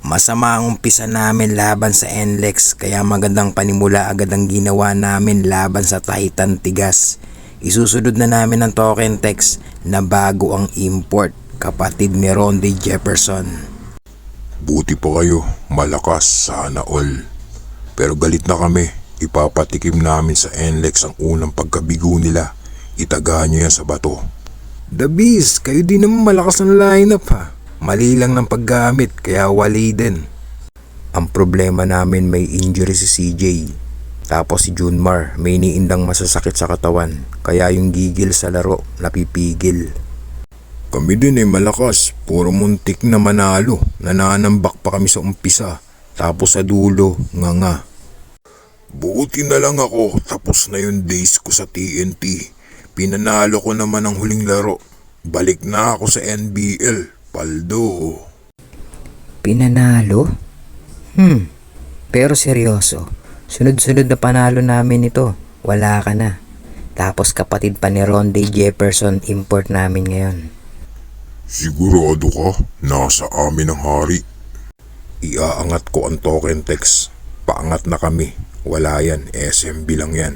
Masama ang umpisa namin laban sa NLEX, kaya magandang panimula agad ang ginawa namin laban sa Titan Tigas. Isusunod na namin ang token text na bago ang import, kapatid ni Ronde Jefferson. Buti pa kayo, malakas, sana all. Pero galit na kami, ipapatikim namin sa NLEX ang unang pagkabigo nila. Itagahan nyo yan sa bato. The Beast, kayo din naman malakas ng lineup ha. Mali lang ng paggamit, kaya wali din. Ang problema namin, may injury si CJ. Tapos si Junmar, may iniindang masasakit sa katawan, kaya yung gigil sa laro, napipigil. Kami din malakas, puro muntik na manalo. Nananambak pa kami sa umpisa, tapos sa dulo, nga. Buti na lang ako, tapos na yung days ko sa TNT. Pinanalo ko naman ang huling laro. Balik na ako sa NBL, paldo. Pinanalo? Pero seryoso, sunod-sunod na panalo namin ito, wala ka na. Tapos kapatid pa ni Ronde Jefferson import namin ngayon. Sigurado ka? Nasa amin ang hari. Iaangat ko ang token text. Paangat na kami. Wala yan, SMB lang yan.